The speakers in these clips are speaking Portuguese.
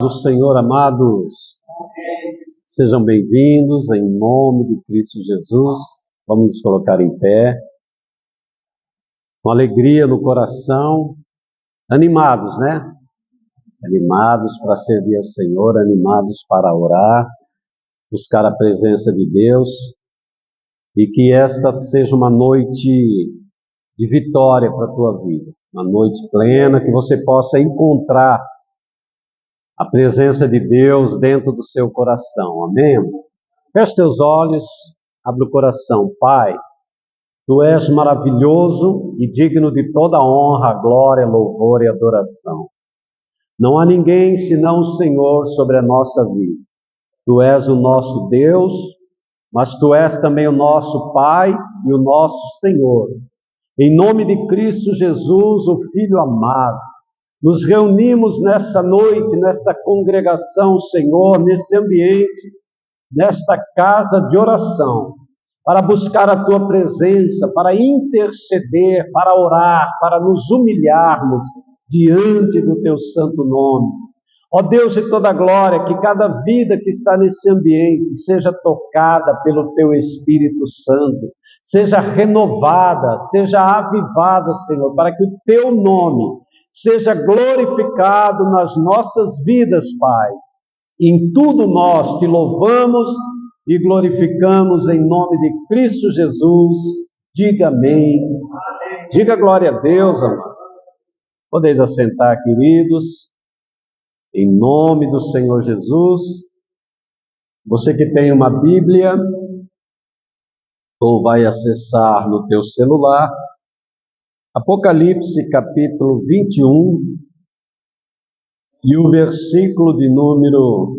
Do Senhor, amados, sejam bem-vindos em nome de Cristo Jesus. Vamos nos colocar em pé, com alegria no coração, animados, né? Animados para servir ao Senhor, animados para orar, buscar a presença de Deus, e que esta seja uma noite de vitória para a tua vida, uma noite plena, que você possa encontrar a presença de Deus dentro do seu coração, amém? Feche teus olhos, abre o coração. Pai, Tu és maravilhoso e digno de toda honra, glória, louvor e adoração. Não há ninguém senão o Senhor sobre a nossa vida. Tu és o nosso Deus, mas Tu és também o nosso Pai e o nosso Senhor. Em nome de Cristo Jesus, o Filho amado, nos reunimos nesta noite, nesta congregação, Senhor, nesse ambiente, nesta casa de oração, para buscar a Tua presença, para interceder, para orar, para nos humilharmos diante do Teu santo nome. Ó Deus de toda glória, que cada vida que está nesse ambiente seja tocada pelo Teu Espírito Santo, seja renovada, seja avivada, Senhor, para que o Teu nome seja glorificado nas nossas vidas, Pai. Em tudo nós Te louvamos e glorificamos em nome de Cristo Jesus. Diga amém. Diga glória a Deus, amado. Podeis assentar, queridos, em nome do Senhor Jesus. Você que tem uma Bíblia, ou vai acessar no teu celular, Apocalipse capítulo 21, e o versículo de número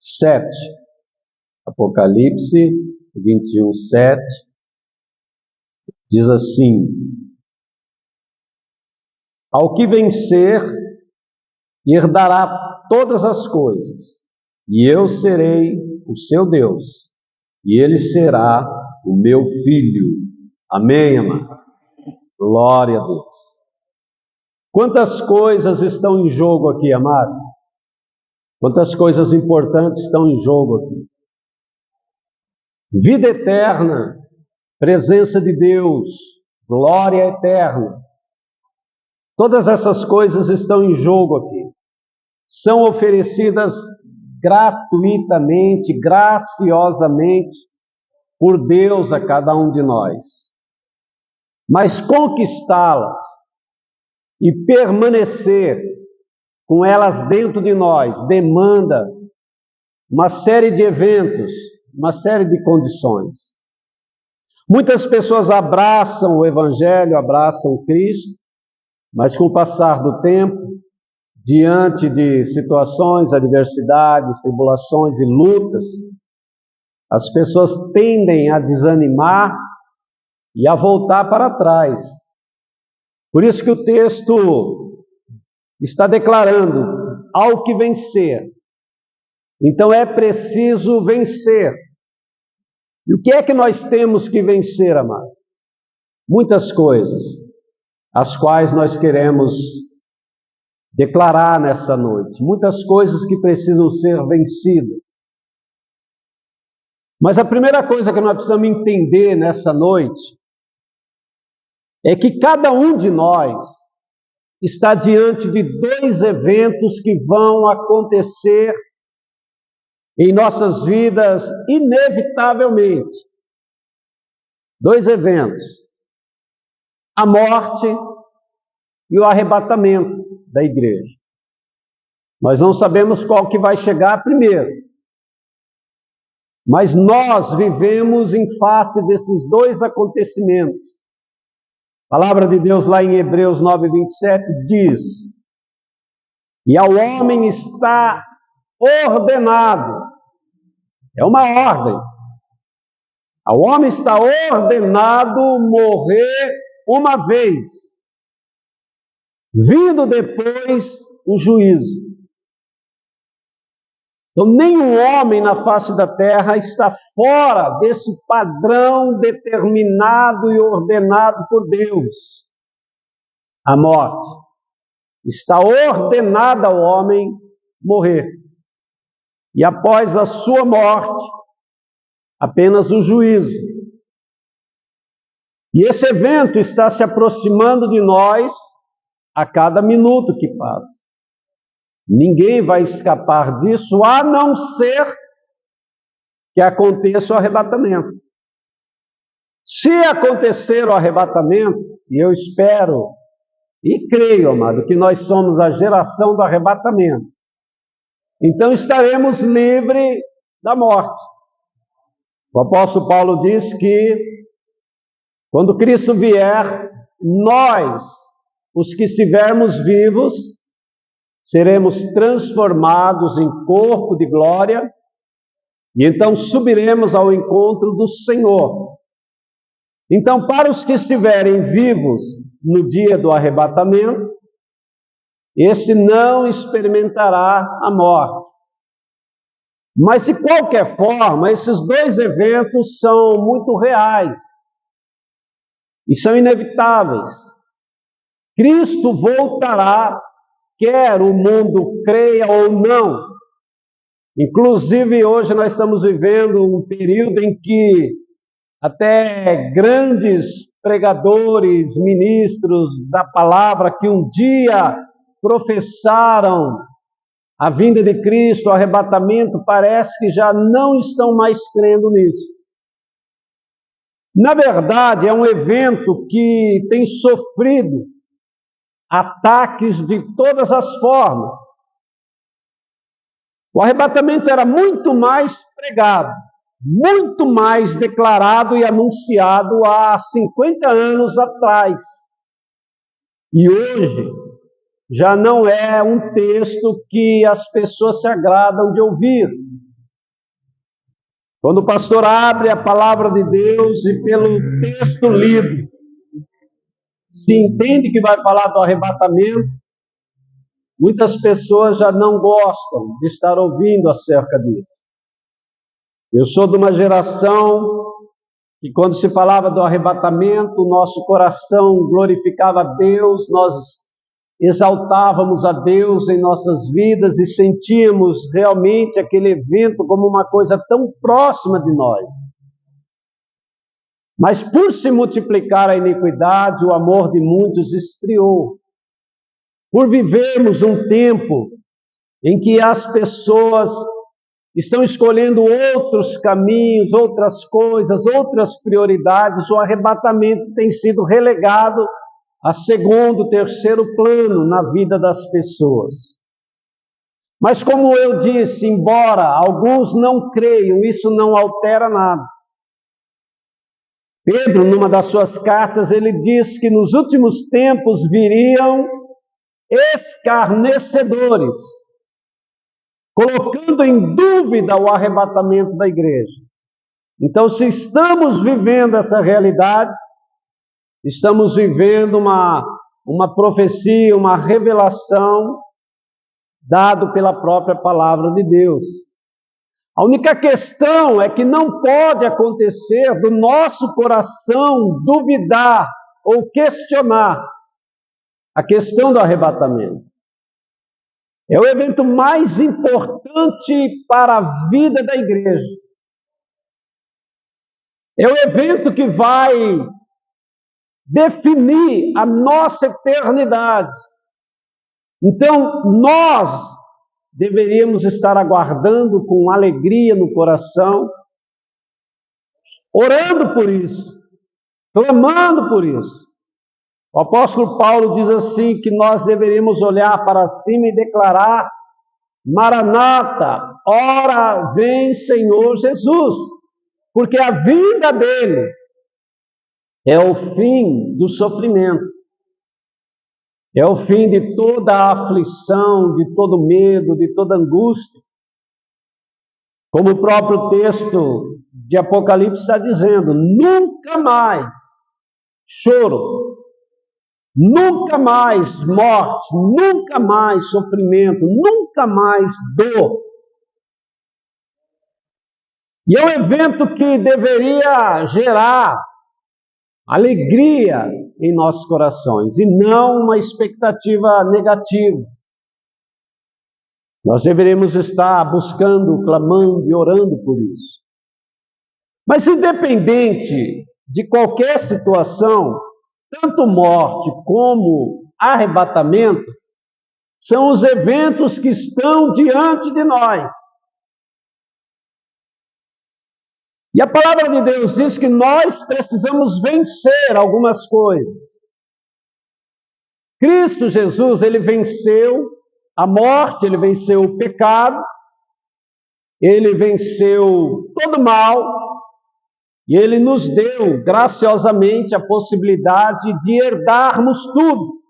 7. Apocalipse 21, 7. Diz assim: Ao que vencer, herdará todas as coisas, e eu serei o seu Deus, e ele será o meu filho. Amém, amado? Glória a Deus. Quantas coisas estão em jogo aqui, amado? Quantas coisas importantes estão em jogo aqui? Vida eterna, presença de Deus, glória eterna. Todas essas coisas estão em jogo aqui. São oferecidas gratuitamente, graciosamente, por Deus a cada um de nós. Mas conquistá-las e permanecer com elas dentro de nós demanda uma série de eventos, uma série de condições. Muitas pessoas abraçam o Evangelho, abraçam Cristo, mas com o passar do tempo, diante de situações, adversidades, tribulações e lutas, as pessoas tendem a desanimar e a voltar para trás. Por isso que o texto está declarando: ao que vencer. Então é preciso vencer. E o que é que nós temos que vencer, amado? Muitas coisas, as quais nós queremos declarar nessa noite. Muitas coisas que precisam ser vencidas. Mas a primeira coisa que nós precisamos entender nessa noite é que cada um de nós está diante de dois eventos que vão acontecer em nossas vidas inevitavelmente. Dois eventos: a morte e o arrebatamento da igreja. Nós não sabemos qual que vai chegar primeiro, mas nós vivemos em face desses dois acontecimentos. A palavra de Deus lá em Hebreus 9:27 diz: e ao homem está ordenado, é uma ordem, ao homem está ordenado morrer uma vez, vindo depois o juízo. Então, nenhum homem na face da terra está fora desse padrão determinado e ordenado por Deus. A morte está ordenada ao homem morrer. E após a sua morte, apenas o juízo. E esse evento está se aproximando de nós a cada minuto que passa. Ninguém vai escapar disso, a não ser que aconteça o arrebatamento. Se acontecer o arrebatamento, e eu espero e creio, amado, que nós somos a geração do arrebatamento, então estaremos livres da morte. O apóstolo Paulo diz que quando Cristo vier, nós, os que estivermos vivos, seremos transformados em corpo de glória e então subiremos ao encontro do Senhor. Então, para os que estiverem vivos no dia do arrebatamento, esse não experimentará a morte. Mas, de qualquer forma, esses dois eventos são muito reais e são inevitáveis. Cristo voltará, quer o mundo creia ou não. Inclusive, hoje nós estamos vivendo um período em que até grandes pregadores, ministros da palavra, que um dia professaram a vinda de Cristo, o arrebatamento, parece que já não estão mais crendo nisso. Na verdade, é um evento que tem sofrido ataques de todas as formas. O arrebatamento era muito mais pregado, muito mais declarado e anunciado há 50 anos atrás. E hoje já não é um texto que as pessoas se agradam de ouvir. Quando o pastor abre a palavra de Deus e pelo texto lido, se entende que vai falar do arrebatamento, muitas pessoas já não gostam de estar ouvindo acerca disso. Eu sou de uma geração que, quando se falava do arrebatamento, o nosso coração glorificava a Deus, nós exaltávamos a Deus em nossas vidas e sentíamos realmente aquele evento como uma coisa tão próxima de nós. Mas por se multiplicar a iniquidade, o amor de muitos esfriou. Por vivermos um tempo em que as pessoas estão escolhendo outros caminhos, outras coisas, outras prioridades, o arrebatamento tem sido relegado a segundo, terceiro plano na vida das pessoas. Mas como eu disse, embora alguns não creiam, isso não altera nada. Pedro, numa das suas cartas, ele diz que nos últimos tempos viriam escarnecedores, colocando em dúvida o arrebatamento da igreja. Então, se estamos vivendo essa realidade, estamos vivendo uma profecia, uma revelação dado pela própria palavra de Deus. A única questão é que não pode acontecer do nosso coração duvidar ou questionar a questão do arrebatamento. É o evento mais importante para a vida da igreja. É o evento que vai definir a nossa eternidade. Então, nós deveríamos estar aguardando com alegria no coração, orando por isso, clamando por isso. O apóstolo Paulo diz assim, que nós deveríamos olhar para cima e declarar: Maranata, ora vem Senhor Jesus, porque a vinda dele é o fim do sofrimento, é o fim de toda a aflição, de todo medo, de toda angústia. Como o próprio texto de Apocalipse está dizendo, nunca mais choro, nunca mais morte, nunca mais sofrimento, nunca mais dor. E é um evento que deveria gerar alegria em nossos corações e não uma expectativa negativa. Nós deveríamos estar buscando, clamando e orando por isso. Mas independente de qualquer situação, tanto morte como arrebatamento, são os eventos que estão diante de nós. E a palavra de Deus diz que nós precisamos vencer algumas coisas. Cristo Jesus, ele venceu a morte, ele venceu o pecado, ele venceu todo o mal, e ele nos deu graciosamente a possibilidade de herdarmos tudo.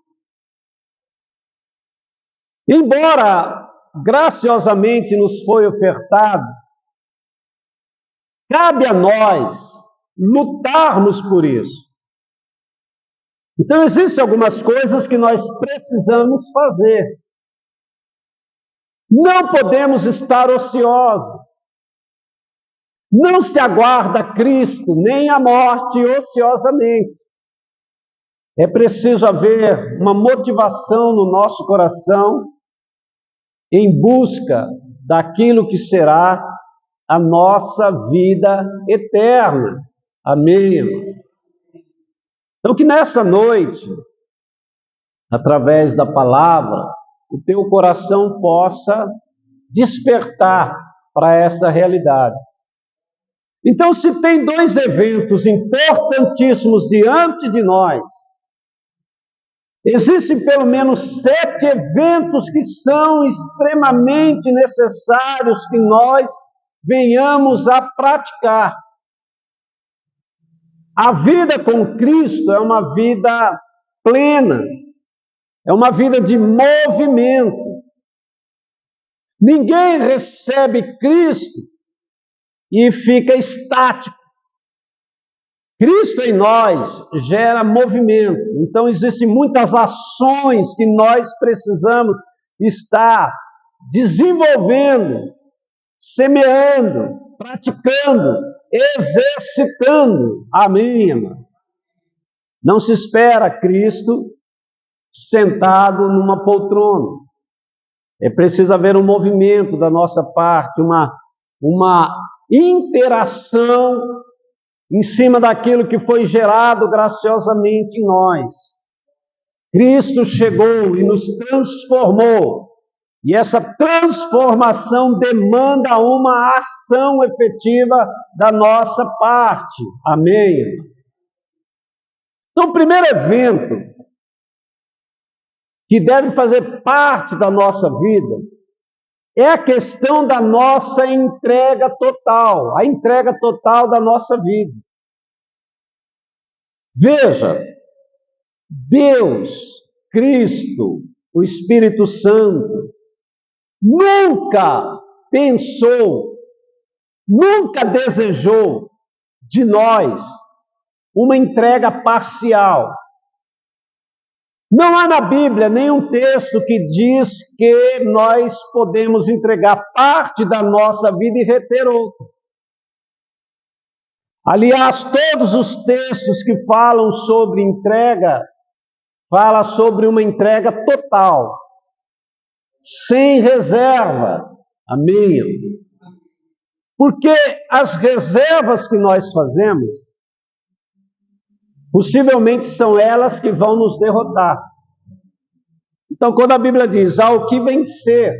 Embora graciosamente nos foi ofertado, cabe a nós lutarmos por isso. Então, existem algumas coisas que nós precisamos fazer. Não podemos estar ociosos. Não se aguarda Cristo, nem a morte ociosamente. É preciso haver uma motivação no nosso coração em busca daquilo que será a nossa vida eterna. Amém? Então, que nessa noite, através da palavra, o teu coração possa despertar para essa realidade. Então, se tem dois eventos importantíssimos diante de nós, existem pelo menos 7 eventos que são extremamente necessários que nós venhamos a praticar. A vida com Cristo é uma vida plena, é uma vida de movimento. Ninguém recebe Cristo e fica estático. Cristo em nós gera movimento. Então, existem muitas ações que nós precisamos estar desenvolvendo, semeando, praticando, exercitando. Amém, irmão? Não se espera Cristo sentado numa poltrona. É preciso haver um movimento da nossa parte, uma interação em cima daquilo que foi gerado graciosamente em nós. Cristo chegou e nos transformou. E essa transformação demanda uma ação efetiva da nossa parte. Amém? Então, o primeiro evento que deve fazer parte da nossa vida é a questão da nossa entrega total, a entrega total da nossa vida. Veja, Deus, Cristo, o Espírito Santo, nunca pensou, nunca desejou de nós uma entrega parcial. Não há na Bíblia nenhum texto que diz que nós podemos entregar parte da nossa vida e reter outra. Aliás, todos os textos que falam sobre entrega, falam sobre uma entrega total, sem reserva. Amém? Porque as reservas que nós fazemos, possivelmente são elas que vão nos derrotar. Então, quando a Bíblia diz, ao que vencer,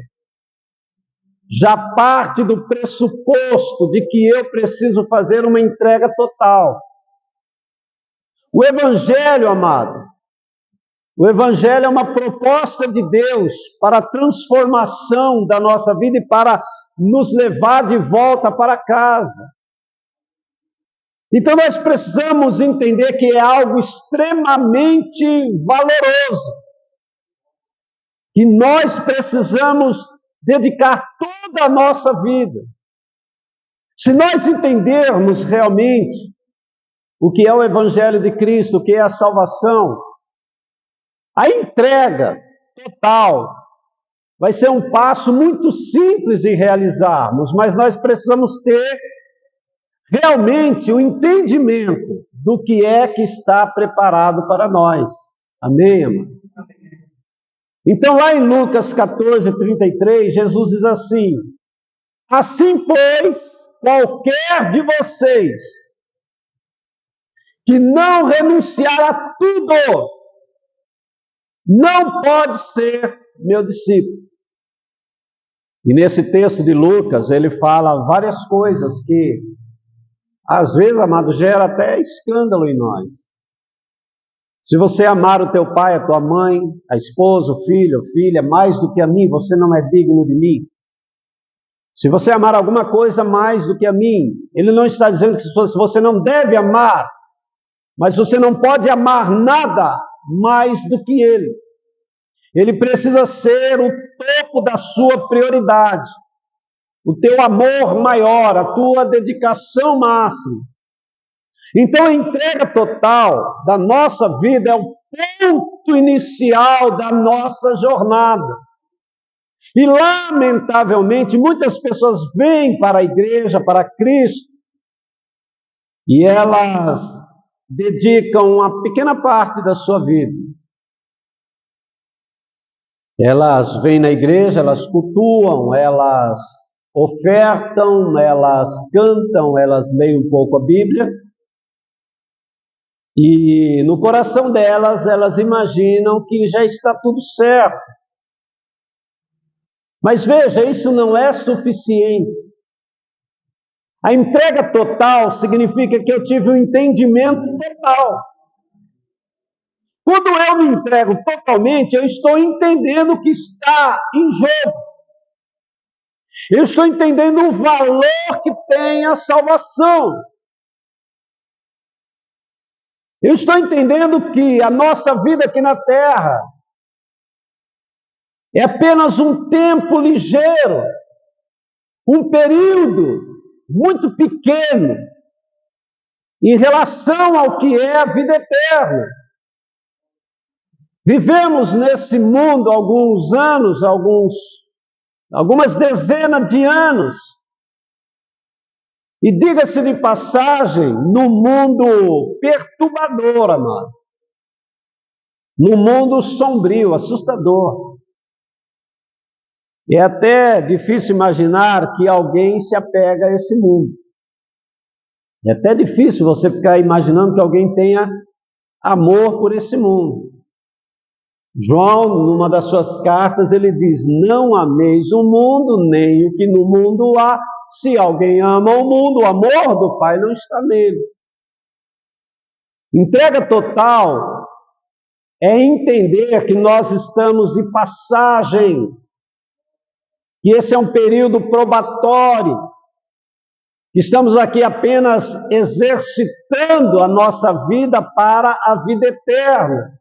já parte do pressuposto de que eu preciso fazer uma entrega total. O Evangelho, amado, o Evangelho é uma proposta de Deus para a transformação da nossa vida e para nos levar de volta para casa. Então nós precisamos entender que é algo extremamente valoroso, que nós precisamos dedicar toda a nossa vida. Se nós entendermos realmente o que é o Evangelho de Cristo, o que é a salvação, a entrega total vai ser um passo muito simples de realizarmos, mas nós precisamos ter realmente o entendimento do que é que está preparado para nós. Amém, irmão? Então, lá em Lucas 14:33, Jesus diz assim: assim, pois, qualquer de vocês que não renunciar a tudo, não pode ser meu discípulo. E nesse texto de Lucas, ele fala várias coisas que, às vezes, amado, gera até escândalo em nós. Se você amar o teu pai, a tua mãe, a esposa, o filho, a filha, mais do que a mim, você não é digno de mim. Se você amar alguma coisa mais do que a mim, ele não está dizendo que você não deve amar, mas você não pode amar nada mais do que ele. Ele precisa ser o topo da sua prioridade, o teu amor maior, a tua dedicação máxima. Então, a entrega total da nossa vida é o ponto inicial da nossa jornada. E, lamentavelmente, muitas pessoas vêm para a igreja, para Cristo, e elas dedicam uma pequena parte da sua vida. Elas vêm na igreja, elas cultuam, elas ofertam, elas cantam, elas leem um pouco a Bíblia, e no coração delas, elas imaginam que já está tudo certo. Mas veja, isso não é suficiente. A entrega total significa que eu tive um entendimento total. Quando eu me entrego totalmente, eu estou entendendo o que está em jogo. Eu estou entendendo o valor que tem a salvação. Eu estou entendendo que a nossa vida aqui na Terra é apenas um tempo ligeiro, um período muito pequeno em relação ao que é a vida eterna. Vivemos nesse mundo alguns anos, algumas dezenas de anos. E diga-se de passagem, no mundo perturbador, amado. No mundo sombrio, assustador. É até difícil imaginar que alguém se apega a esse mundo. É até difícil você ficar imaginando que alguém tenha amor por esse mundo. João, numa das suas cartas, ele diz: não ameis o mundo, nem o que no mundo há. Se alguém ama o mundo, o amor do Pai não está nele. Entrega total é entender que nós estamos de passagem, que esse é um período probatório, que estamos aqui apenas exercitando a nossa vida para a vida eterna,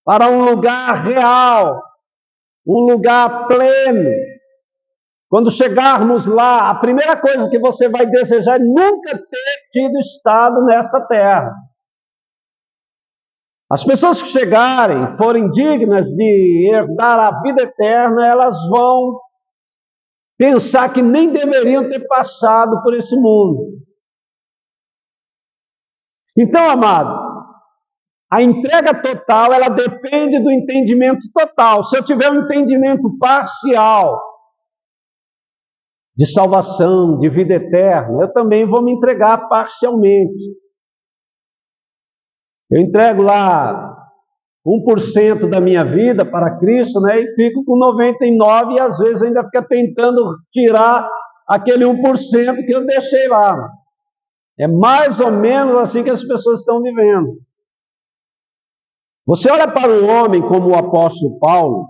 para um lugar real, um lugar pleno. Quando chegarmos lá, a primeira coisa que você vai desejar é nunca ter tido estado nessa terra. As pessoas que chegarem, forem dignas de herdar a vida eterna, elas vão pensar que nem deveriam ter passado por esse mundo. Então, amado, a entrega total, ela depende do entendimento total. Se eu tiver um entendimento parcial de salvação, de vida eterna, eu também vou me entregar parcialmente. Eu entrego lá 1% da minha vida para Cristo, né, e fico com 99% e às vezes ainda fica tentando tirar aquele 1% que eu deixei lá. É mais ou menos assim que as pessoas estão vivendo. Você olha para um homem como o apóstolo Paulo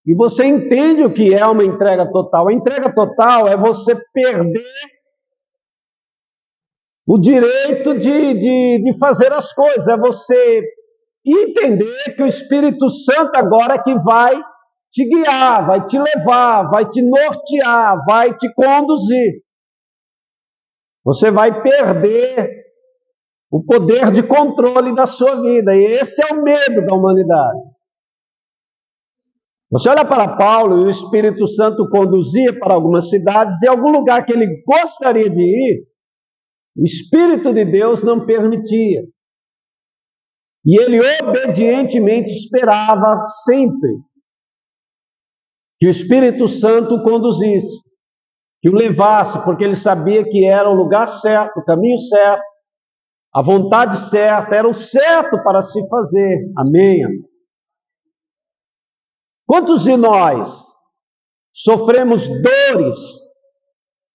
e você entende o que é uma entrega total. A entrega total é você perder o direito de fazer as coisas, é você entender que o Espírito Santo agora é que vai te guiar, vai te levar, vai te nortear, vai te conduzir. Você vai perder o poder de controle da sua vida, e esse é o medo da humanidade. Você olha para Paulo e o Espírito Santo conduzia para algumas cidades, e algum lugar que ele gostaria de ir, o Espírito de Deus não permitia. E ele obedientemente esperava sempre que o Espírito Santo o conduzisse, que o levasse, porque ele sabia que era o lugar certo, o caminho certo, a vontade certa, era o certo para se fazer. Amém? Quantos de nós sofremos dores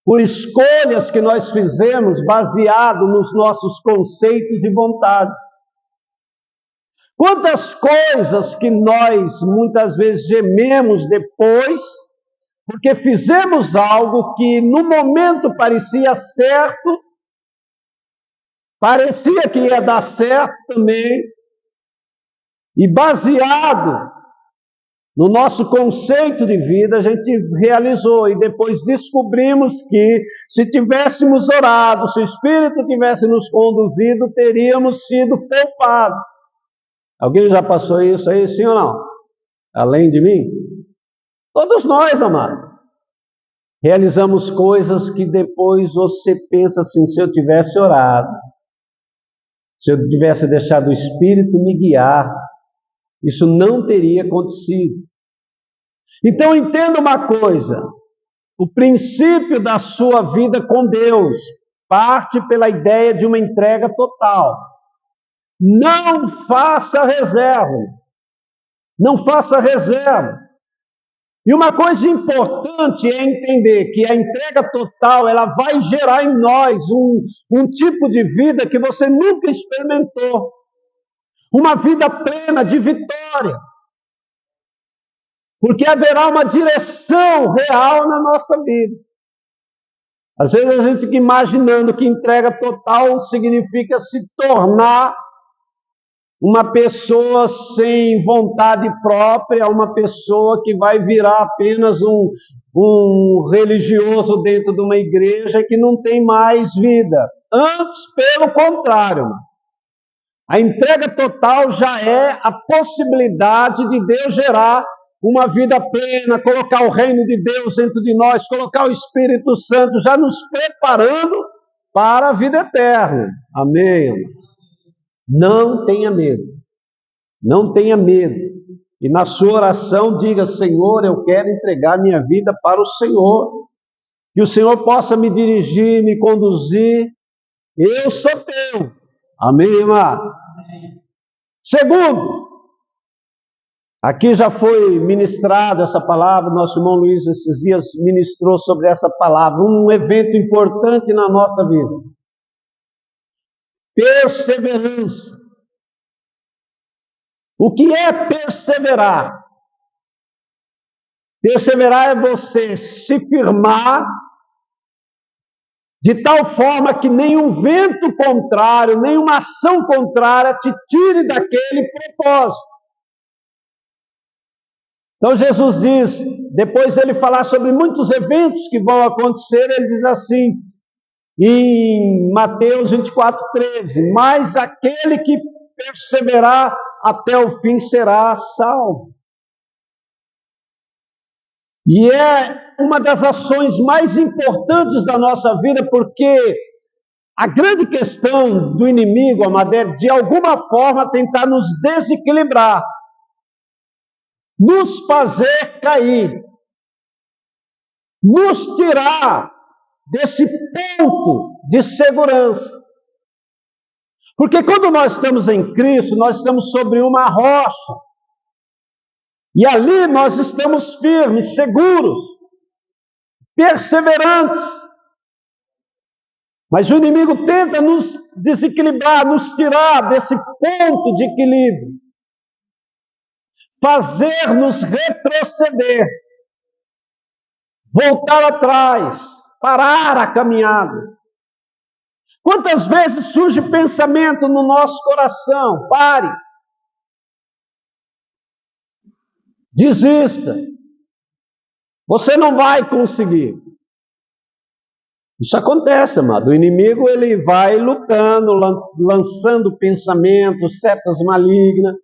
por escolhas que nós fizemos baseado nos nossos conceitos e vontades? Quantas coisas que nós muitas vezes gememos depois, porque fizemos algo que no momento parecia certo, parecia que ia dar certo também, e baseado no nosso conceito de vida, a gente realizou, e depois descobrimos que se tivéssemos orado, se o Espírito tivesse nos conduzido, teríamos sido poupados. Alguém já passou isso aí, sim ou não? Além de mim? Todos nós, amado. Realizamos coisas que depois você pensa assim, se eu tivesse orado, se eu tivesse deixado o Espírito me guiar, isso não teria acontecido. Então entenda uma coisa, o princípio da sua vida com Deus parte pela ideia de uma entrega total. Não faça reserva. Não faça reserva. E uma coisa importante é entender que a entrega total, ela vai gerar em nós um tipo de vida que você nunca experimentou. Uma vida plena de vitória. Porque haverá uma direção real na nossa vida. Às vezes a gente fica imaginando que entrega total significa se tornar uma pessoa sem vontade própria, uma pessoa que vai virar apenas um religioso dentro de uma igreja que não tem mais vida. Antes, pelo contrário, a entrega total já é a possibilidade de Deus gerar uma vida plena, colocar o reino de Deus dentro de nós, colocar o Espírito Santo já nos preparando para a vida eterna. Amém? Não tenha medo. Não tenha medo. E na sua oração diga, Senhor, eu quero entregar minha vida para o Senhor. Que o Senhor possa me dirigir, me conduzir. Eu sou teu. Amém, irmã? Segundo, aqui já foi ministrado essa palavra, nosso irmão Luiz esses dias ministrou sobre essa palavra, um evento importante na nossa vida. Perseverança. O que é perseverar? Perseverar é você se firmar de tal forma que nenhum vento contrário, nenhuma ação contrária te tire daquele propósito. Então Jesus diz, depois ele falar sobre muitos eventos que vão acontecer, ele diz assim, em Mateus 24:13, mas aquele que perseverar até o fim será salvo. E é uma das ações mais importantes da nossa vida, porque a grande questão do inimigo, amado, é de alguma forma tentar nos desequilibrar, nos fazer cair, nos tirar desse ponto de segurança. Porque quando nós estamos em Cristo, nós estamos sobre uma rocha. E ali nós estamos firmes, seguros, perseverantes. Mas o inimigo tenta nos desequilibrar, nos tirar desse ponto de equilíbrio. Fazer-nos retroceder. Voltar atrás. Parar a caminhada. Quantas vezes surge pensamento no nosso coração? Pare. Desista. Você não vai conseguir. Isso acontece, amado. O inimigo ele vai lutando, lançando pensamentos, setas malignas,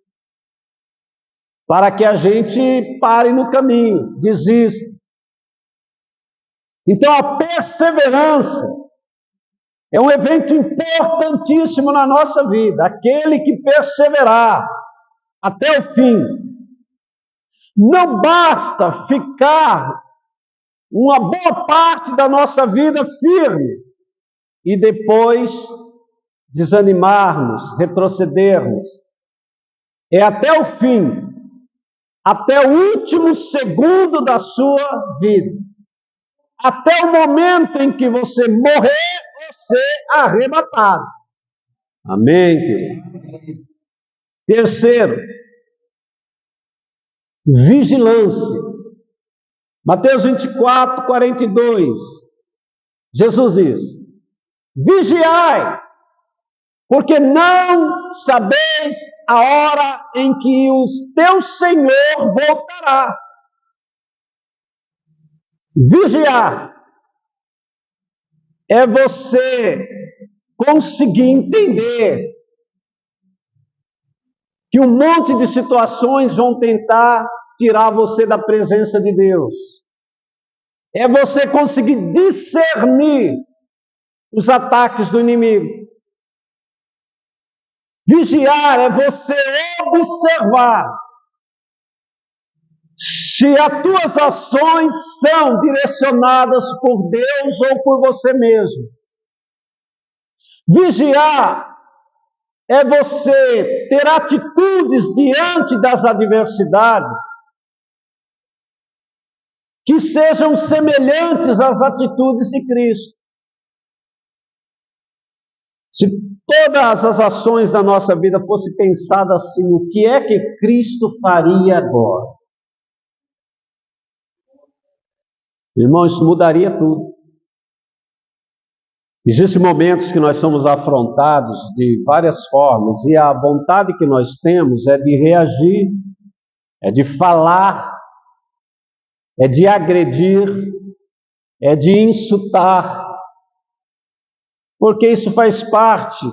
para que a gente pare no caminho, desista. Então a perseverança é um evento importantíssimo na nossa vida. Aquele que perseverar até o fim. Não basta ficar uma boa parte da nossa vida firme e depois desanimarmos, retrocedermos. É até o fim, até o último segundo da sua vida. Até o momento em que você morrer ou ser arrebatado. Amém, querido? Terceiro, vigilância. Mateus 24, 42. Jesus diz: vigiai, porque não sabeis a hora em que o teu Senhor voltará. Vigiar é você conseguir entender que um monte de situações vão tentar tirar você da presença de Deus. É você conseguir discernir os ataques do inimigo. Vigiar é você observar se as tuas ações são direcionadas por Deus ou por você mesmo. Vigiar é você ter atitudes diante das adversidades que sejam semelhantes às atitudes de Cristo. Se todas as ações da nossa vida fossem pensadas assim, o que é que Cristo faria agora? Irmão, isso mudaria tudo. Existem momentos que nós somos afrontados de várias formas e a vontade que nós temos é de reagir, é de falar, é de agredir, é de insultar, porque isso faz parte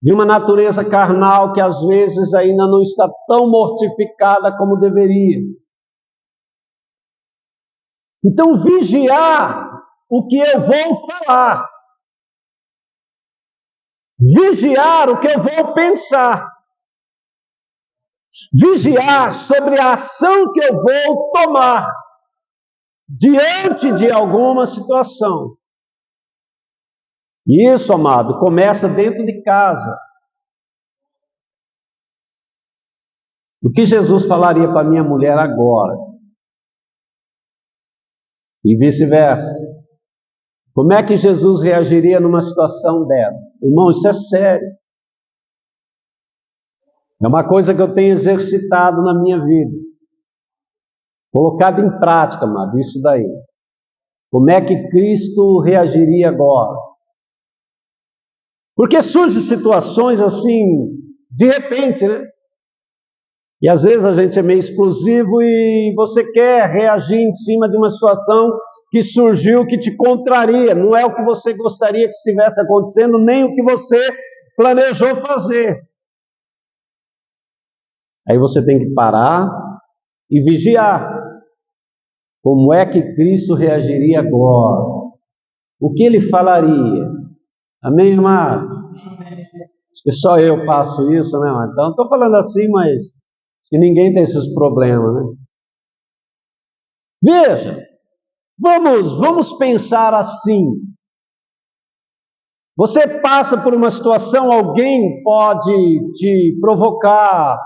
de uma natureza carnal que às vezes ainda não está tão mortificada como deveria. Então, vigiar o que eu vou falar, vigiar o que eu vou pensar, vigiar sobre a ação que eu vou tomar diante de alguma situação. E isso, amado, começa dentro de casa. O que Jesus falaria para minha mulher agora? E vice-versa. Como é que Jesus reagiria numa situação dessa? Irmão, isso é sério. É uma coisa que eu tenho exercitado na minha vida. Colocado em prática, amado, isso daí. Como é que Cristo reagiria agora? Porque surgem situações assim, de repente, né? E às vezes a gente é meio explosivo e você quer reagir em cima de uma situação que surgiu, que te contraria. Não é o que você gostaria que estivesse acontecendo, nem o que você planejou fazer. Aí você tem que parar e vigiar. Como é que Cristo reagiria agora? O que ele falaria? Amém, irmão? Acho que só eu passo isso, né, irmão? Então, estou falando assim, mas que ninguém tem esses problemas, né? Veja, vamos pensar assim. Você passa por uma situação, alguém pode te provocar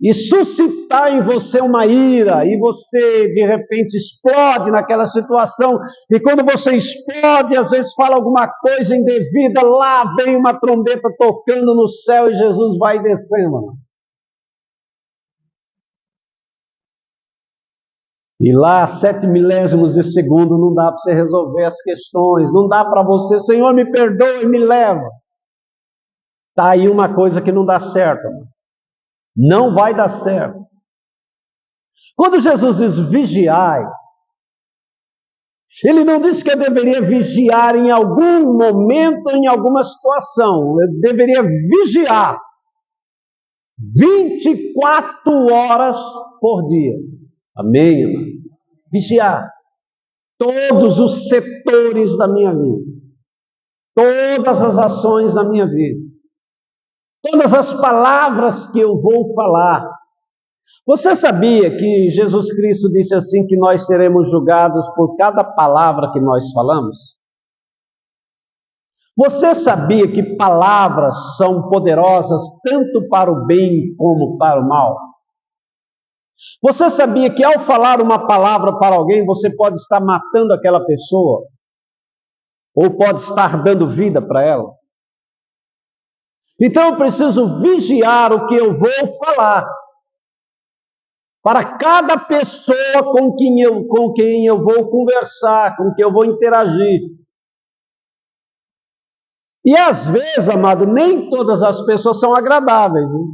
e suscitar em você uma ira, e você de repente explode naquela situação, e quando você explode, às vezes fala alguma coisa indevida, lá vem uma trombeta tocando no céu e Jesus vai descendo. E lá, 7 milésimos de segundo, não dá para você resolver as questões, não dá para você, Senhor, me perdoe e me leva. Está aí uma coisa que não dá certo. Não vai dar certo. Quando Jesus diz vigiai, ele não disse que eu deveria vigiar em algum momento, em alguma situação. Eu deveria vigiar 24 horas por dia. Amém, irmão? Vigiar todos os setores da minha vida, todas as ações da minha vida, todas as palavras que eu vou falar, Você sabia que Jesus Cristo disse assim que nós seremos julgados por cada palavra que nós falamos? Você sabia que palavras são poderosas tanto para o bem como para o mal? Você sabia que ao falar uma palavra para alguém, você pode estar matando aquela pessoa? Ou pode estar dando vida para ela? Então eu preciso vigiar o que eu vou falar. Para cada pessoa com quem eu vou conversar, com quem eu vou interagir. E às vezes, amado, nem todas as pessoas são agradáveis. Hein?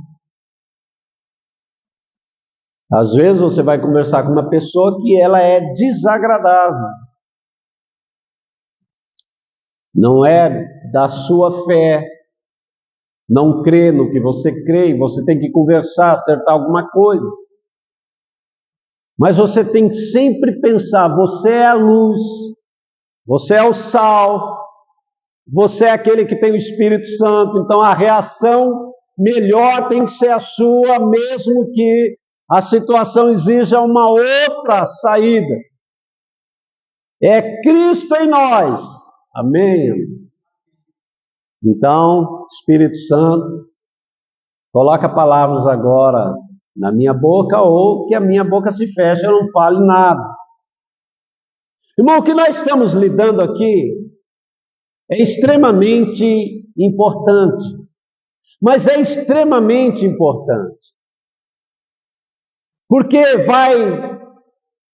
Às vezes você vai conversar com uma pessoa que ela é desagradável. Não é da sua fé. Não crê no que você crê. Você tem que conversar, acertar alguma coisa. Mas você tem que sempre pensar, você é a luz, você é o sal, você é aquele que tem o Espírito Santo, então a reação melhor tem que ser a sua, mesmo que a situação exija uma outra saída. É Cristo em nós. Amém? Então, Espírito Santo, coloca palavras agora na minha boca, ou que a minha boca se feche, eu não fale nada. Irmão, o que nós estamos lidando aqui é extremamente importante, mas é extremamente importante, porque vai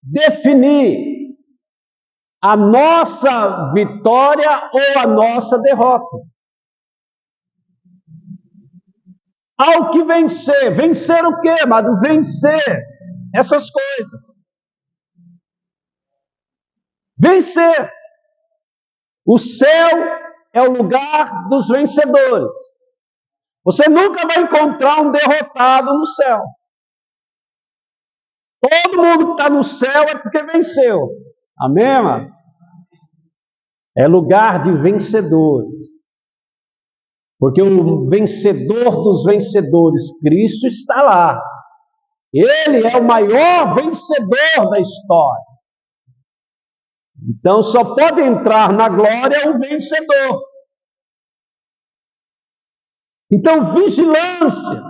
definir a nossa vitória ou a nossa derrota. Há o que vencer. Vencer o quê, amado? Vencer essas coisas. Vencer. O céu é o lugar dos vencedores. Você nunca vai encontrar um derrotado no céu. Todo mundo que está no céu é porque venceu. Amém, mano? É lugar de vencedores. Porque o vencedor dos vencedores, Cristo, está lá. Ele é o maior vencedor da história. Então só pode entrar na glória o vencedor. Então, vigilância.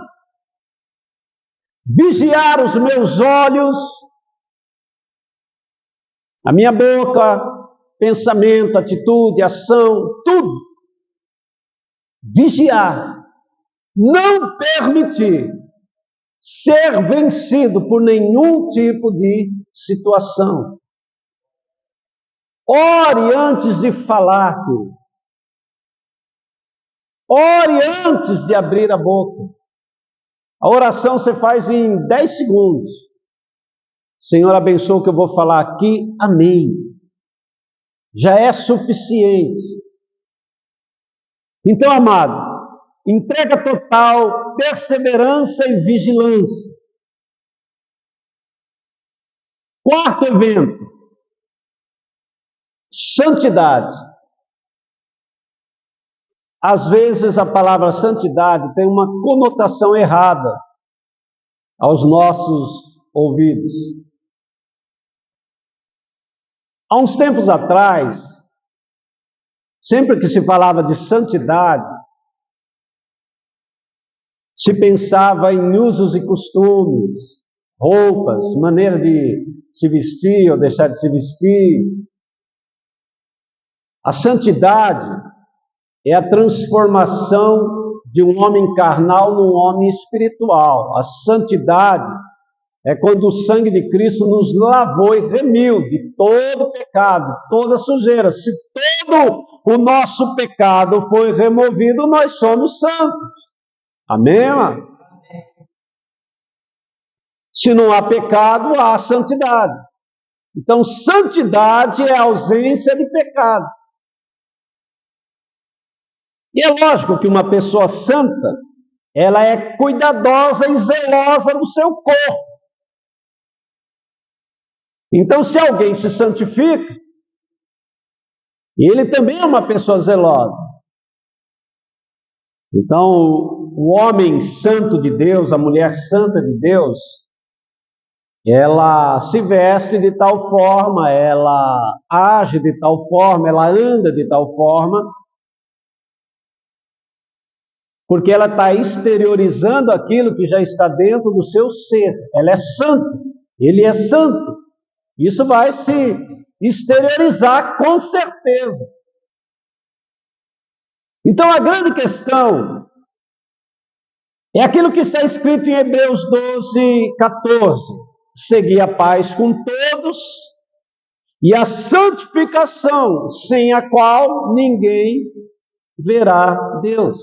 Vigiar os meus olhos, a minha boca, pensamento, atitude, ação, tudo. Vigiar. Não permitir ser vencido por nenhum tipo de situação. Ore antes de falar, querido. Ore antes de abrir a boca. A oração você faz em 10 segundos. Senhor, abençoa o que eu vou falar aqui. Amém. Já é suficiente. Então, amado, entrega total, perseverança e vigilância. Quarto evento. Santidade. Às vezes a palavra santidade tem uma conotação errada aos nossos ouvidos. Há uns tempos atrás, sempre que se falava de santidade, se pensava em usos e costumes, roupas, maneira de se vestir ou deixar de se vestir. A santidade é a transformação de um homem carnal num homem espiritual. A santidade é quando o sangue de Cristo nos lavou e remiu de todo pecado, toda sujeira. Se todo o nosso pecado foi removido, nós somos santos. Amém, mano? Se não há pecado, há santidade. Então, santidade é a ausência de pecado. E é lógico que uma pessoa santa, ela é cuidadosa e zelosa do seu corpo. Então, se alguém se santifica, ele também é uma pessoa zelosa. Então, o homem santo de Deus, a mulher santa de Deus, ela se veste de tal forma, ela age de tal forma, ela anda de tal forma, porque ela está exteriorizando aquilo que já está dentro do seu ser. Ela é santa, ele é santo. Isso vai se exteriorizar com certeza. Então a grande questão é aquilo que está escrito em Hebreus 12, 14. Seguir a paz com todos e a santificação, sem a qual ninguém verá Deus.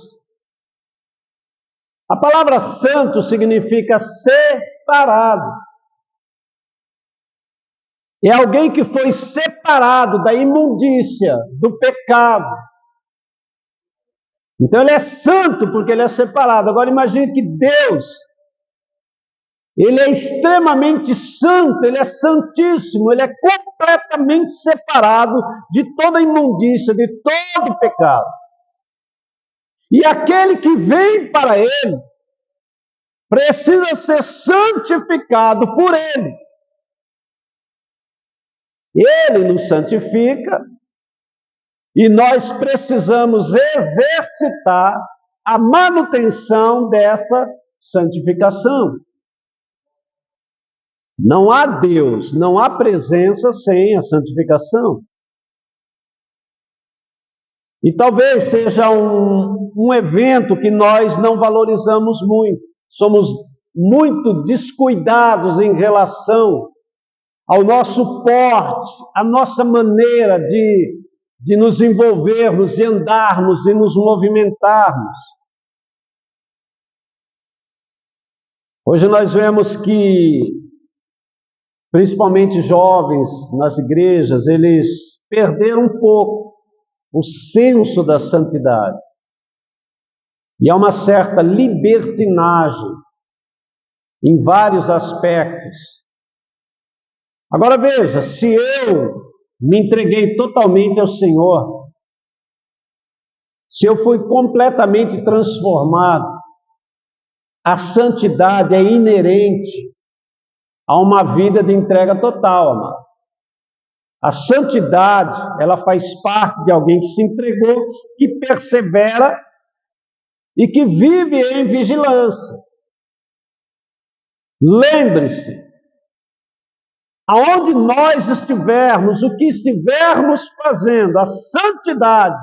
A palavra santo significa separado. É alguém que foi separado da imundícia, do pecado. Então ele é santo porque ele é separado. Agora imagine que Deus, ele é extremamente santo, ele é santíssimo, ele é completamente separado de toda imundícia, de todo pecado. E aquele que vem para ele precisa ser santificado por ele. Ele nos santifica e nós precisamos exercitar a manutenção dessa santificação. Não há Deus, não há presença sem a santificação. E talvez seja um evento que nós não valorizamos muito. Somos muito descuidados em relação ao nosso porte, à nossa maneira de nos envolvermos, de andarmos e nos movimentarmos. Hoje nós vemos que, principalmente jovens nas igrejas, eles perderam um pouco o senso da santidade. E há uma certa libertinagem em vários aspectos. Agora veja, se eu me entreguei totalmente ao Senhor, se eu fui completamente transformado, a santidade é inerente a uma vida de entrega total, amado. A santidade, ela faz parte de alguém que se entregou, que persevera e que vive em vigilância. Lembre-se, aonde nós estivermos, o que estivermos fazendo, a santidade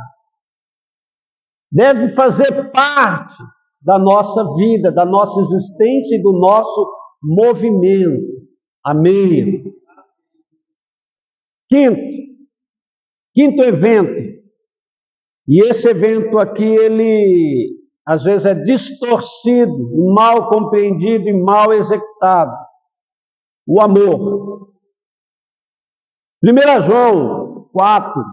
deve fazer parte da nossa vida, da nossa existência e do nosso movimento. Amém. Quinto evento, e esse evento aqui, ele às vezes é distorcido, mal compreendido e mal executado. O amor. 1 João 4,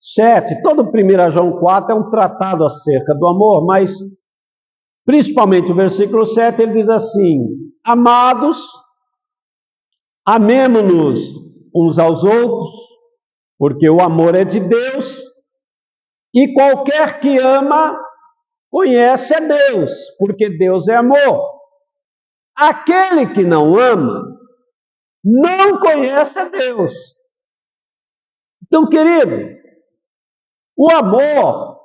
7, todo 1 João 4 é um tratado acerca do amor, mas principalmente o versículo 7, ele diz assim: amados, amemo-nos uns aos outros, porque o amor é de Deus, e qualquer que ama, conhece a Deus, porque Deus é amor. Aquele que não ama, não conhece a Deus. Então, querido, o amor,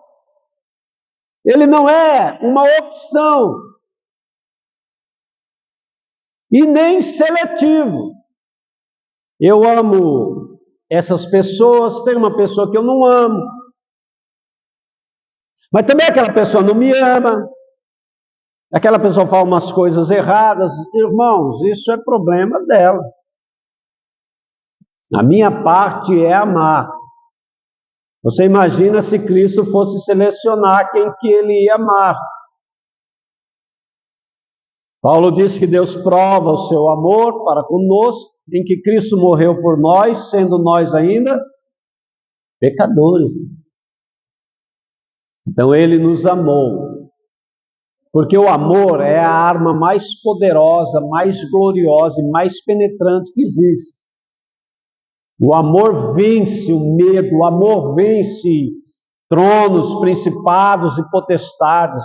ele não é uma opção, e nem seletivo. Eu amo essas pessoas, tem uma pessoa que eu não amo, mas também aquela pessoa não me ama, aquela pessoa fala umas coisas erradas. Irmãos, isso é problema dela. A minha parte é amar. Você imagina se Cristo fosse selecionar quem que ele ia amar. Paulo diz que Deus prova o seu amor para conosco, em que Cristo morreu por nós, sendo nós ainda pecadores. Então ele nos amou, porque o amor é a arma mais poderosa, mais gloriosa e mais penetrante que existe. O amor vence o medo, o amor vence tronos, principados e potestades.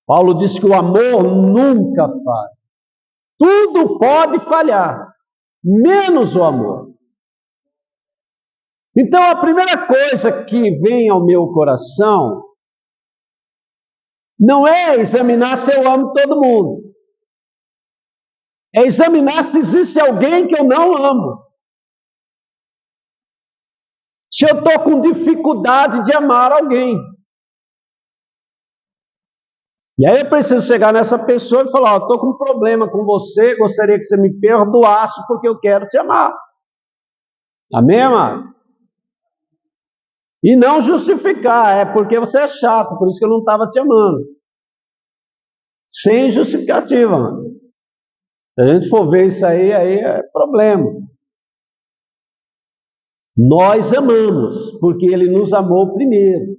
Paulo diz que o amor nunca falha. Tudo pode falhar, menos o amor. Então, a primeira coisa que vem ao meu coração não é examinar se eu amo todo mundo. É examinar se existe alguém que eu não amo. Se eu estou com dificuldade de amar alguém. E aí eu preciso chegar nessa pessoa e falar, estou com um problema com você, gostaria que você me perdoasse porque eu quero te amar. Amém, amado? E não justificar, é porque você é chato, por isso que eu não estava te amando. Sem justificativa, mano. Se a gente for ver isso aí é problema. Nós amamos, porque Ele nos amou primeiro.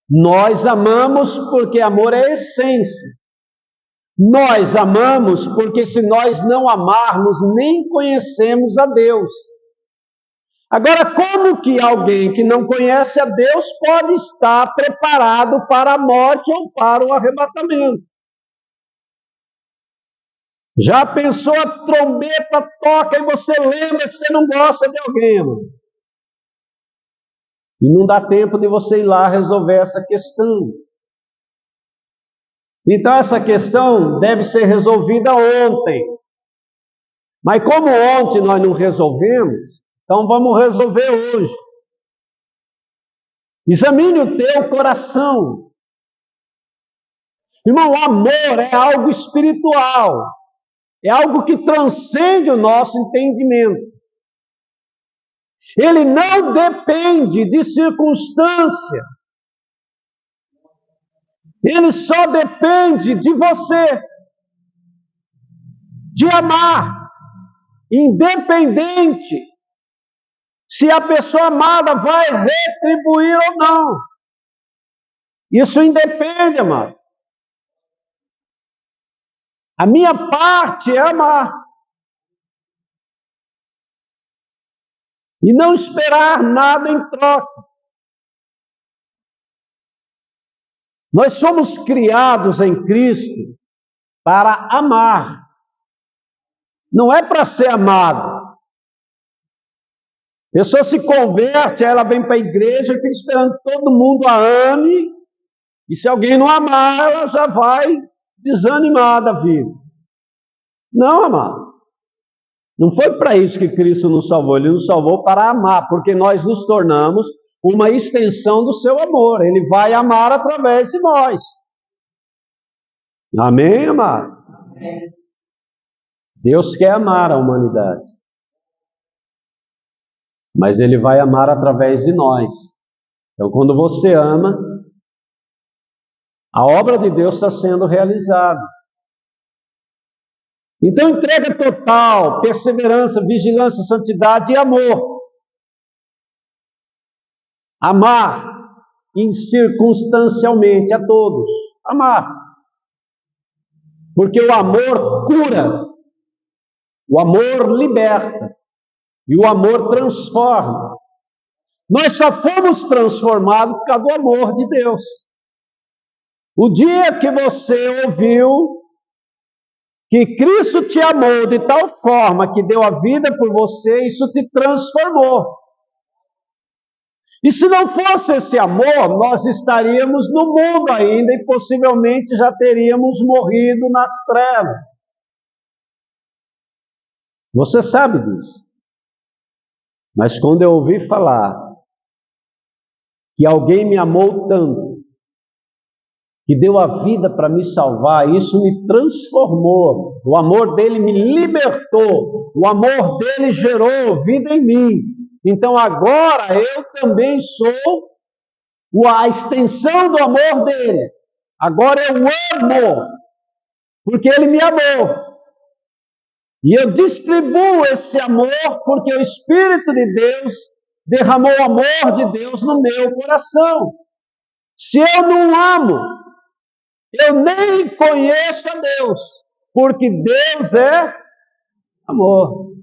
Nós amamos porque amor é essência. Nós amamos porque se nós não amarmos, nem conhecemos a Deus. Agora, como que alguém que não conhece a Deus pode estar preparado para a morte ou para o arrebatamento? Já pensou, a trombeta toca e você lembra que você não gosta de alguém, mano? E não dá tempo de você ir lá resolver essa questão. Então essa questão deve ser resolvida ontem. Mas como ontem nós não resolvemos, então vamos resolver hoje. Examine o teu coração. Irmão, o amor é algo espiritual. É algo que transcende o nosso entendimento. Ele não depende de circunstância. Ele só depende de você. De amar. Independente se a pessoa amada vai retribuir ou não. Isso independe, amado. A minha parte é amar. E não esperar nada em troca. Nós somos criados em Cristo para amar. Não é para ser amado. A pessoa se converte, ela vem para a igreja e fica esperando que todo mundo a ame. E se alguém não amar, ela já vai desanimar da vida. Não, amado. Não foi para isso que Cristo nos salvou. Ele nos salvou para amar, porque nós nos tornamos uma extensão do seu amor. Ele vai amar através de nós. Amém, amado? Amém. Deus quer amar a humanidade. Mas Ele vai amar através de nós. Então, quando você ama, a obra de Deus está sendo realizada. Então, entrega total, perseverança, vigilância, santidade e amor. Amar incircunstancialmente a todos. Amar. Porque o amor cura. O amor liberta. E o amor transforma. Nós só fomos transformados por causa do amor de Deus. O dia que você ouviu que Cristo te amou de tal forma que deu a vida por você, isso te transformou. E se não fosse esse amor, nós estaríamos no mundo ainda e possivelmente já teríamos morrido nas trevas. Você sabe disso. Mas quando eu ouvi falar que alguém me amou tanto, que deu a vida para me salvar, isso me transformou. O amor dele me libertou. O amor dele gerou vida em mim. Então agora eu também sou a extensão do amor dele. Agora eu amo, porque ele me amou. E eu distribuo esse amor porque o Espírito de Deus derramou o amor de Deus no meu coração. Se eu não amo, eu nem conheço a Deus, porque Deus é amor.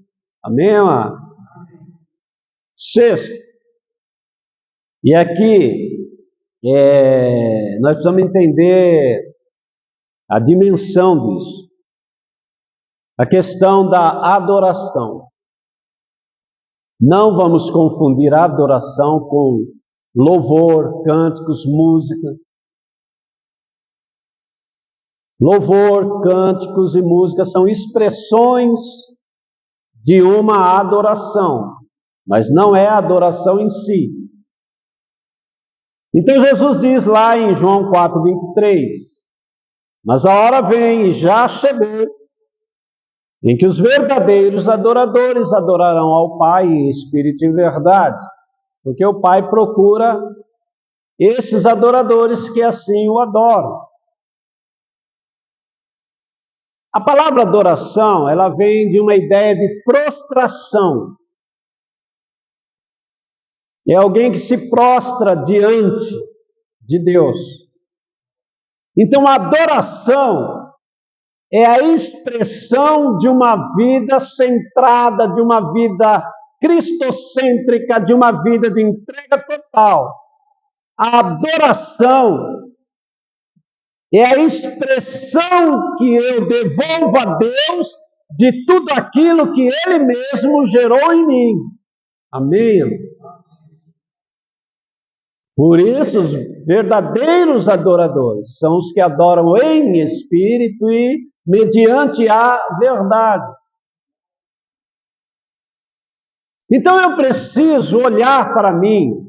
Amém, amado? Sexto, e aqui nós precisamos entender a dimensão disso. A questão da adoração. Não vamos confundir adoração com louvor, cânticos, música. Louvor, cânticos e música são expressões de uma adoração, mas não é a adoração em si. Então Jesus diz lá em João 4:23, mas a hora vem e já chegou, em que os verdadeiros adoradores adorarão ao Pai em espírito e verdade, porque o Pai procura esses adoradores que assim o adoram. A palavra adoração, ela vem de uma ideia de prostração. É alguém que se prostra diante de Deus. Então, a adoração é a expressão de uma vida centrada, de uma vida cristocêntrica, de uma vida de entrega total. A adoração é a expressão que eu devolvo a Deus de tudo aquilo que Ele mesmo gerou em mim. Amém? Por isso, os verdadeiros adoradores são os que adoram em espírito e mediante a verdade. Então eu preciso olhar para mim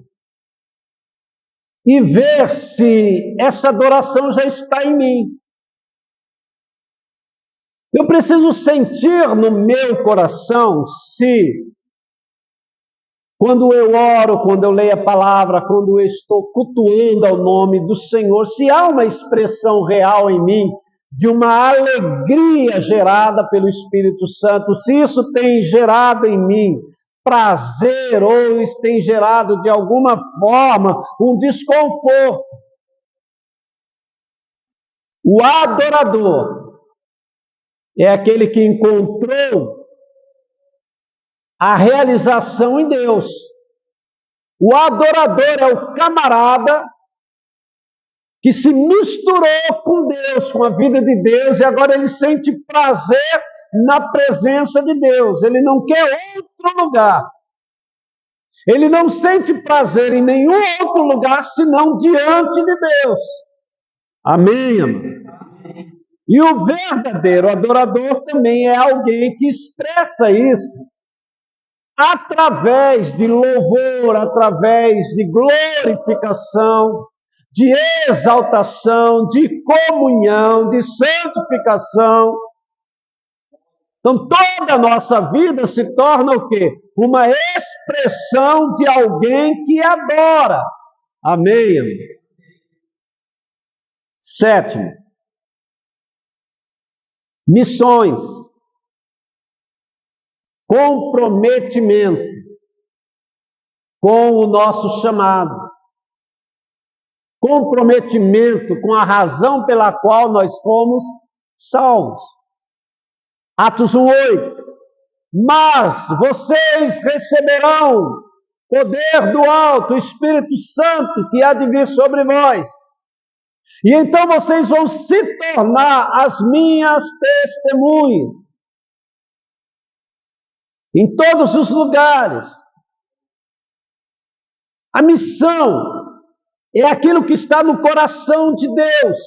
e ver se essa adoração já está em mim. Eu preciso sentir no meu coração se, quando eu oro, quando eu leio a palavra, quando eu estou cultuando ao nome do Senhor, se há uma expressão real em mim de uma alegria gerada pelo Espírito Santo, se isso tem gerado em mim prazer ou isso tem gerado de alguma forma um desconforto. O adorador é aquele que encontrou a realização em Deus. O adorador é o camarada que se misturou com Deus, com a vida de Deus, e agora ele sente prazer na presença de Deus. Ele não quer outro lugar. Ele não sente prazer em nenhum outro lugar senão diante de Deus. Amém, amém? E o verdadeiro adorador também é alguém que expressa isso através de louvor, através de glorificação, de exaltação, de comunhão, de santificação. Então, toda a nossa vida se torna o quê? Uma expressão de alguém que adora. Amém? Sétimo, missões. Comprometimento com o nosso chamado. Comprometimento com a razão pela qual nós fomos salvos. Atos 1:8. Mas vocês receberão poder do alto, o Espírito Santo que há de vir sobre vós. E então vocês vão se tornar as minhas testemunhas em todos os lugares. A missão é aquilo que está no coração de Deus.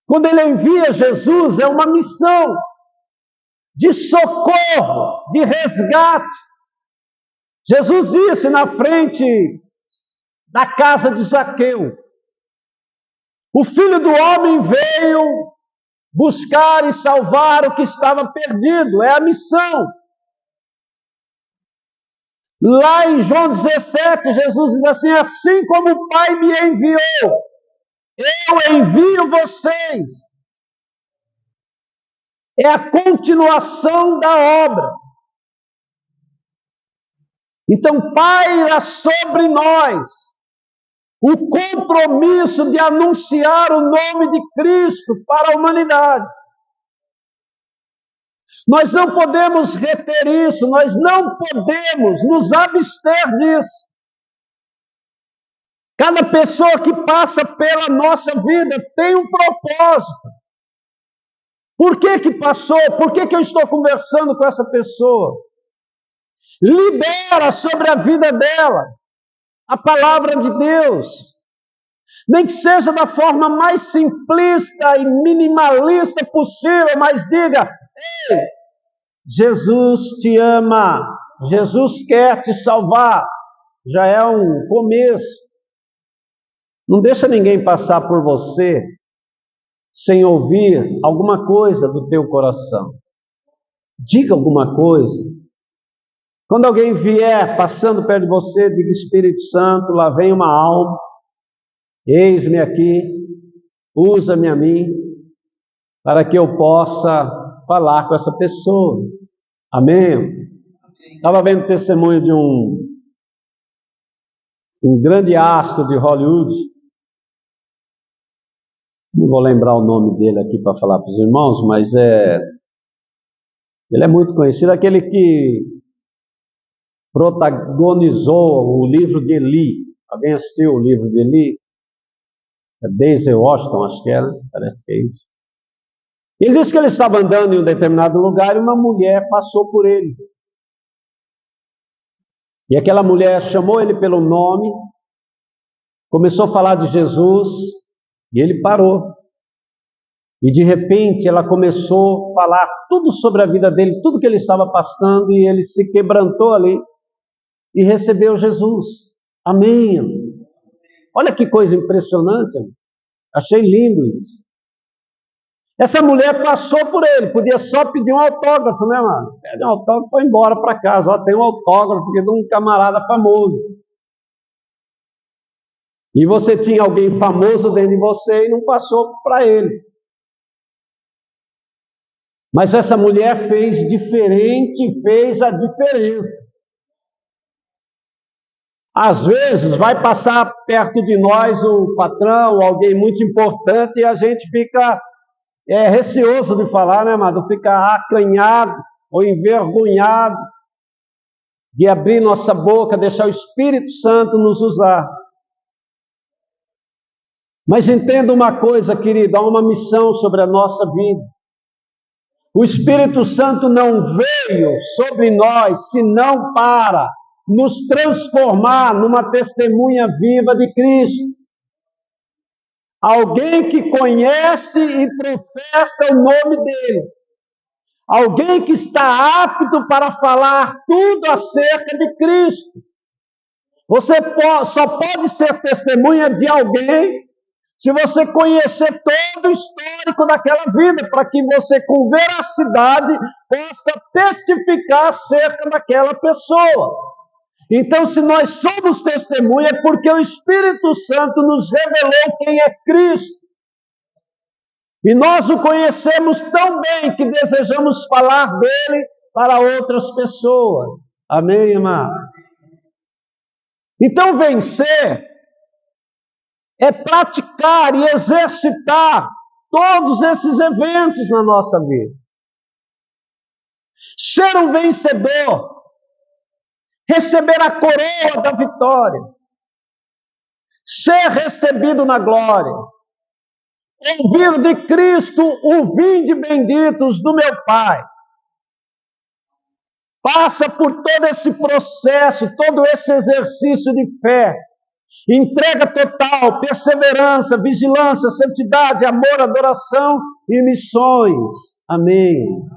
Quando Ele envia Jesus, é uma missão de socorro, de resgate. Jesus disse na frente da casa de Zaqueu: o Filho do Homem veio buscar e salvar o que estava perdido. É a missão. Lá em João 17, Jesus diz assim: assim como o Pai me enviou, eu envio vocês. É a continuação da obra. Então, paira sobre nós o compromisso de anunciar o nome de Cristo para a humanidade. Nós não podemos reter isso, nós não podemos nos abster disso. Cada pessoa que passa pela nossa vida tem um propósito. Por que passou? Por que eu estou conversando com essa pessoa? Libera sobre a vida dela a palavra de Deus. Nem que seja da forma mais simplista e minimalista possível, mas diga: ei, Jesus te ama, Jesus quer te salvar. Já é um começo. Não deixa ninguém passar por você sem ouvir alguma coisa do teu coração. Diga alguma coisa. Quando alguém vier passando perto de você, diga: Espírito Santo, lá vem uma alma, eis-me aqui, usa-me a mim, para que eu possa falar com essa pessoa. Amém? Estava vendo testemunho de um grande astro de Hollywood. Não vou lembrar o nome dele aqui para falar para os irmãos, mas ele é muito conhecido, aquele que protagonizou o livro de Eli. Alguém assistiu o livro de Eli? É Daisy Washington, acho que era, parece que é isso. Ele disse que ele estava andando em um determinado lugar e uma mulher passou por ele. E aquela mulher chamou ele pelo nome, começou a falar de Jesus, e ele parou. E de repente ela começou a falar tudo sobre a vida dele, tudo que ele estava passando, e ele se quebrantou ali e recebeu Jesus. Amém. Olha que coisa impressionante. Achei lindo isso. Essa mulher passou por ele, podia só pedir um autógrafo, né, mano? Pede um autógrafo e foi embora para casa. Ó, tem um autógrafo aqui de um camarada famoso. E você tinha alguém famoso dentro de você e não passou para ele. Mas essa mulher fez diferente, fez a diferença. Às vezes vai passar perto de nós um patrão, alguém muito importante, e a gente fica receoso de falar, né, amado? Fica acanhado ou envergonhado de abrir nossa boca, deixar o Espírito Santo nos usar. Mas entenda uma coisa, querido, há uma missão sobre a nossa vida. O Espírito Santo não veio sobre nós senão para nos transformar numa testemunha viva de Cristo. Alguém que conhece e professa o nome dele. Alguém que está apto para falar tudo acerca de Cristo. Você só pode ser testemunha de alguém se você conhecer todo o histórico daquela vida, para que você com veracidade possa testificar acerca daquela pessoa. Então, se nós somos testemunha, é porque o Espírito Santo nos revelou quem é Cristo. E nós o conhecemos tão bem que desejamos falar dele para outras pessoas. Amém, irmão? Então, vencer é praticar e exercitar todos esses eventos na nossa vida. Ser um vencedor. Receber a coroa da vitória, ser recebido na glória, ouvir de Cristo o vinde benditos do meu Pai. Passa por todo esse processo, todo esse exercício de fé, entrega total, perseverança, vigilância, santidade, amor, adoração e missões. Amém.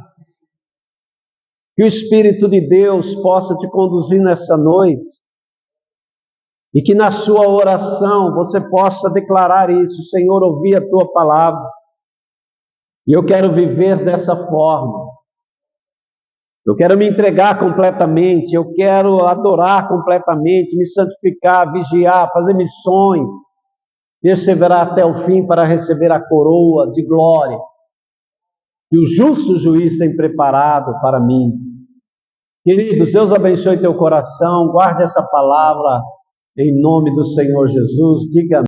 Que o Espírito de Deus possa te conduzir nessa noite e que na sua oração você possa declarar isso: Senhor, ouvi a tua palavra e eu quero viver dessa forma. Eu quero me entregar completamente, eu quero adorar completamente, me santificar, vigiar, fazer missões, perseverar até o fim para receber a coroa de glória que o justo juiz tem preparado para mim. Queridos, Deus abençoe teu coração, guarde essa palavra em nome do Senhor Jesus, diga